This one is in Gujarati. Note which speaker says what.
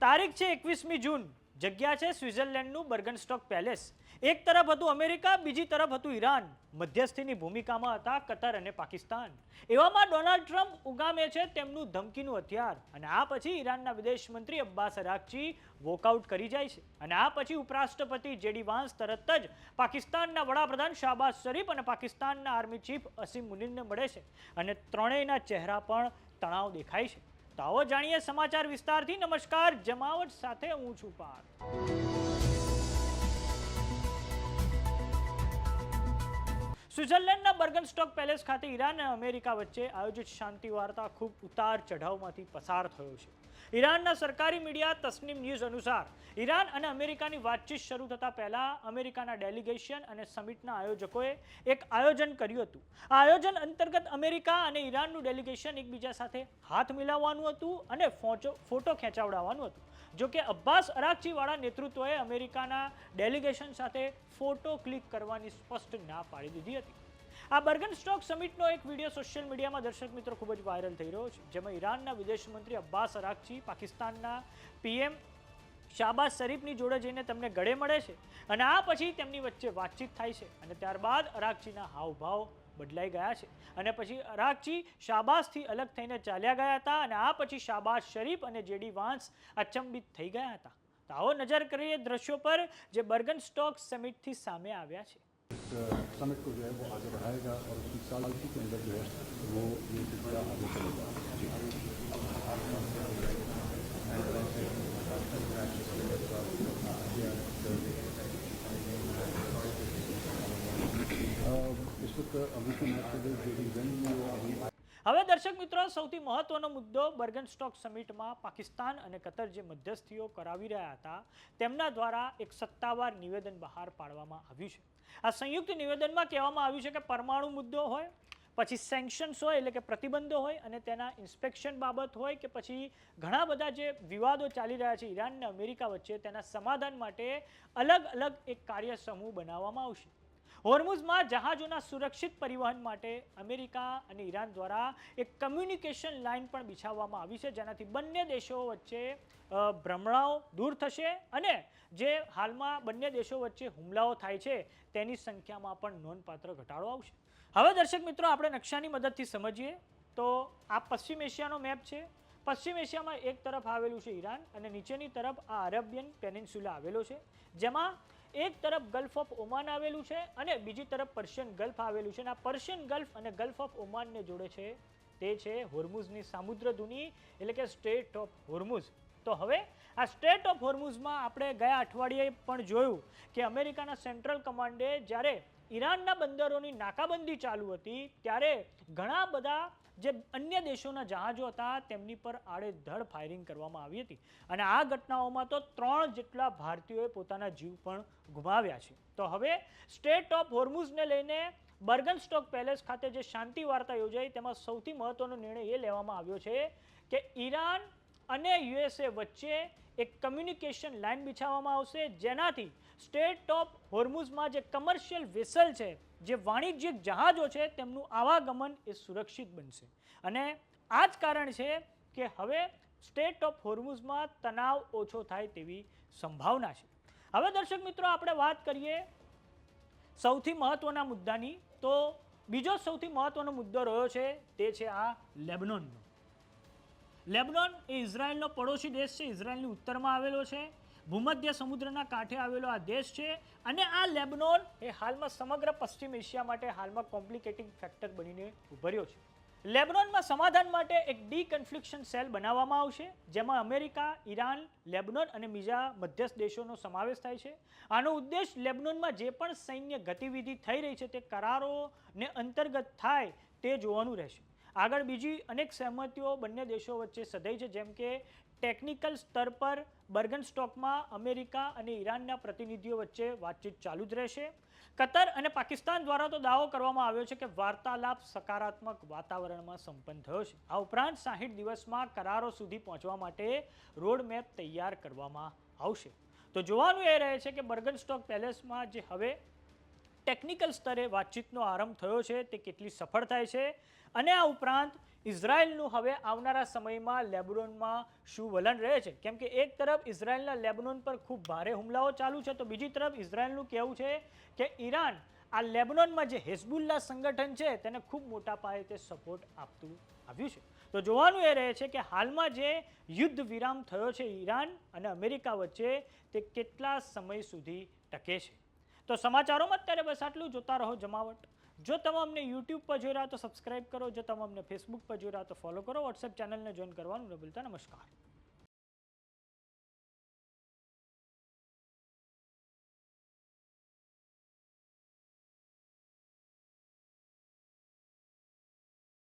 Speaker 1: તારીખ છે 21મી જૂન, જગ્યા છે સ્વિટ્ઝરલેન્ડનું બર્ગનસ્ટોક પેલેસ. એક તરફ હતું અમેરિકા, બીજી તરફ હતું ઈરાન. મધ્યસ્થીની ભૂમિકામાં હતા કતર અને પાકિસ્તાન. એવામાં ડોનાલ્ડ ટ્રમ્પ ઉગામે છે તેમનું ધમકીનું હથિયાર, અને આ પછી ઈરાનના વિદેશ મંત્રી અબ્બાસ અરાકચી વોકઆઉટ કરી જાય છે. અને આ પછી ઉપરાષ્ટ્રપતિ જેડી વાન્સ તરત જ પાકિસ્તાનના વડાપ્રધાન શાહબાઝ શરીફ અને પાકિસ્તાનના આર્મી ચીફ અસીમ મુનીરને મળે છે, અને ત્રણેયના ચહેરા પણ તણાવ દેખાય છે. તો આવો જાણીએ સમાચાર વિસ્તારથી. નમસ્કાર, જમાવટ સાથે હું છું પાર્થ. સ્વિટ્ઝરલેન્ડના બર્ગનસ્ટોક પેલેસ ખાતે ઈરાન અને અમેરિકા વચ્ચે આયોજિત શાંતિ વાર્તા ખૂબ ઉતાર ચઢાવમાંથી પસાર થયો છે. ઈરાનના સરકારી મીડિયા તસ્નીમ ન્યૂઝ અનુસાર ઈરાન અને અમેરિકાની વાતચીત શરૂ થતા પહેલા અમેરિકાના ડેલિગેશન અને સમિટના આયોજકોએ એક આયોજન કર્યું હતું. આ આયોજન અંતર્ગત અમેરિકા અને ઈરાનનું ડેલિગેશન એકબીજા સાથે હાથ મિલાવવાનું હતું અને ફોટો ખેંચાવડાવવાનું હતું. જો કે અબ્બાસ અરાકચીવાળા નેતૃત્વએ અમેરિકાના ડેલિગેશન સાથે ફોટો ક્લિક કરવાની સ્પષ્ટ ના પાડી દીધી હતી. આ બર્ગનસ્ટોક સમિટનો એક વિડીયો સોશિયલ મીડિયામાં દર્શક મિત્રો ખૂબ જ વાયરલ થઈ રહ્યો છે, જેમાં ઈરાનના વિદેશ મંત્રી અબ્બાસ અરાકચી પાકિસ્તાનના પીએમ શાહબાઝ શરીફની જોડે જઈને તેમને ગળે મળે છે, અને આ પછી તેમની વચ્ચે વાતચીત થાય છે, અને ત્યારબાદ અરાકચીના હાવભાવ બદલાઈ ગયા છે, અને પછી અરાકચી શાહબાઝથી અલગ થઈને ચાલ્યા ગયા હતા, અને આ પછી શાહબાઝ શરીફ અને જેડી વાન્સ અચંબિત થઈ ગયા હતા. તો આવો નજર કરીએ દ્રશ્યો પર જે બર્ગનસ્ટોક સમિટથી સામે આવ્યા છે.
Speaker 2: समिट को जो है वो आगे बढ़ाएगा और उसकी सालगी के अंदर जो है वो ये सिलसिला आगे चलेगा. इस वक्त अभी के मैच जेडी वेन वो अभी.
Speaker 1: હવે દર્શક મિત્રો, સૌથી મહત્વનો મુદ્દો બર્ગનસ્ટોક સમિટમાં પાકિસ્તાન અને કતર જે મધ્યસ્થીઓ કરાવી રહ્યા હતા તેમના દ્વારા એક સત્તાવાર નિવેદન બહાર પાડવામાં આવ્યું છે. આ સંયુક્ત નિવેદનમાં કહેવામાં આવ્યું છે કે પરમાણુ મુદ્દો હોય, પછી સેન્કશન્સ હોય એટલે કે પ્રતિબંધો હોય, અને તેના ઇન્સ્પેક્શન બાબત હોય, કે પછી ઘણા બધા જે વિવાદો ચાલી રહ્યા છે ઈરાન અને અમેરિકા વચ્ચે, તેના સમાધાન માટે અલગ અલગ એક કાર્ય સમૂહ બનાવવામાં આવશે. હોર્મુઝમાં જહાજોના સુરક્ષિત પરિવહન માટે અમેરિકા અને ઈરાન દ્વારા એક કમ્યુનિકેશન લાઇન પણ બિછાવવામાં આવી છે, જેનાથી બંને દેશો વચ્ચે ભ્રમણાઓ દૂર થશે, અને જે હાલમાં બંને દેશો વચ્ચે હુમલાઓ થાય છે તેની સંખ્યામાં પણ નોંધપાત્ર ઘટાડો આવશે. હવે દર્શક મિત્રો, આપણે નકશાની મદદથી સમજીએ તો આ પશ્ચિમ એશિયાનો મેપ છે. પશ્ચિમ એશિયામાં એક તરફ આવેલું છે ઈરાન, અને નીચેની તરફ આ અરેબિયન પેનિન્સ્યુલા આવેલો છે, જેમાં એક તરફ ગલ્ફ ઓફ ઓમાન આવેલું છે અને બીજી તરફ પર્શિયન ગલ્ફ આવેલું છે. અને આ પર્શિયન ગલ્ફ અને ગલ્ફ ઓફ ઓમાનને જોડે છે તે છે હોર્મુઝની સામુદ્રધુની, એટલે કે સ્ટ્રેટ ઓફ હોર્મુઝ. તો હવે આ સ્ટ્રેટ ઓફ હોર્મુઝમાં આપણે ગયા અઠવાડિયે પણ જોયું કે અમેરિકાના સેન્ટ્રલ કમાન્ડે જ્યારે ઈરાનના બંદરોની નાકાબંધી ચાલુ હતી ત્યારે ઘણા બધા જે અન્ય દેશોના જહાજો હતા તેમની પર આડેધડ ફાયરિંગ કરવામાં આવી હતી, અને આ ઘટનાઓમાં તો 3 જેટલા ભારતીયોએ પોતાના જીવ પણ ગુમાવ્યા છે. તો હવે સ્ટ્રેટ ઓફ હોર્મુઝને લઈને બર્ગનસ્ટોક પેલેસ ખાતે જે શાંતિ વાર્તા યોજાઈ તેમાં સૌથી મહત્વનો નિર્ણય એ લેવામાં આવ્યો છે કે ઈરાન અને યુએસએ વચ્ચે એક કમ્યુનિકેશન લાઇન બિછાવવામાં આવશે, જેનાથી સ્ટ્રેટ ઓફ હોર્મુઝમાં જે કમર્શિયલ વેસલ છે, જે વાણિજ્યિક જહાજો છે, તેમનું આવાગમન એ સુરક્ષિત બનશે. અને આ જ કારણ છે કે હવે સ્ટ્રેટ ઓફ હોર્મુઝમાં તણાવ ઓછો થાય તેવી સંભાવના છે. હવે દર્શક મિત્રો, આપણે વાત કરીએ સૌથી મહત્વના મુદ્દાની, તો બીજો સૌથી મહત્વનો મુદ્દો રહ્યો છે તે છે આ લેબનોનનો. લેબનોન એ ઇઝરાયલનો પડોશી દેશ છે, ઇઝરાયલની ઉત્તરમાં આવેલો છે, ભૂમધ્ય સમુદ્રના કાંઠે આવેલો આ દેશ છે, અને આ લેબનોન એ હાલમાં સમગ્ર પશ્ચિમ એશિયા માટે હાલમાં કોમ્પ્લિકેટિંગ ફેક્ટર બનીને ઉભર્યો છે. લેબનોનમાં સમાધાન માટે એક ડીકન્ફ્લિક્શન સેલ બનાવવામાં આવશે, જેમાં અમેરિકા, ઈરાન, લેબનોન અને બીજા મધ્યસ્થ દેશોનો સમાવેશ થાય છે. આનો ઉદ્દેશ લેબનોનમાં જે પણ સૈન્ય ગતિવિધિ થઈ રહી છે તે કરારોને અંતર્ગત થાય તે જોવાનું રહેશે. આગળ બીજી અનેક સહમતિઓ બંને દેશો વચ્ચે સધાઈ છે, જેમ કે ટેકનિકલ સ્તર પર બર્ગનસ્ટોકમાં અમેરિકા અને ઈરાનના પ્રતિનિધિઓ વચ્ચે વાતચીત ચાલુ જ રહેશે. કતર અને પાકિસ્તાન દ્વારા તો દાવો કરવામાં આવ્યો છે કે વાર્તાલાપ સકારાત્મક વાતાવરણમાં સંપન્ન થયો છે. આ ઉપરાંત 60 દિવસમાં કરારો સુધી પહોંચવા માટે રોડમેપ તૈયાર કરવામાં આવશે. તો જોવાનું એ રહે છે કે બર્ગનસ્ટોક પેલેસમાં જે હવે ટેકનિકલ સ્તરે વાતચીતનો આરંભ થયો છે તે કેટલી સફળ થાય છે અને આ ઉપરાંત ઇઝરાયલનું હવે આવનારા સમયમાં લેબનોનમાં શું વલણ રહે છે, કેમ કે એક તરફ ઇઝરાયલના લેબનોન પર ખૂબ ભારે હુમલાઓ ચાલુ છે તો બીજી તરફ ઇઝરાયલનું કહેવું છે કે ઈરાન આ લેબનોનમાં જે હિઝબુલ્લા સંગઠન છે તેને ખૂબ મોટા પાયે તે સપોર્ટ આપતું આવ્યું છે. તો જોવાનું એ રહે છે કે હાલમાં જે યુદ્ધ વિરામ થયો છે ઈરાન અને અમેરિકા વચ્ચે તે કેટલા સમય સુધી ટકે છે. તો સમાચારોમાં અત્યારે બસ આટલું. જોતા રહો જમાવટ. જો તમે અમને યુટ્યુબ પર જોઈ રહ્યા તો સબસ્ક્રાઇબ કરો, જો તમે અમને ફેસબુક પર જોઈ રહ્યા તો ફોલો કરો, વોટ્સએપ ચેનલને જોઈન કરવાનું ન ભૂલતા. નમસ્કાર.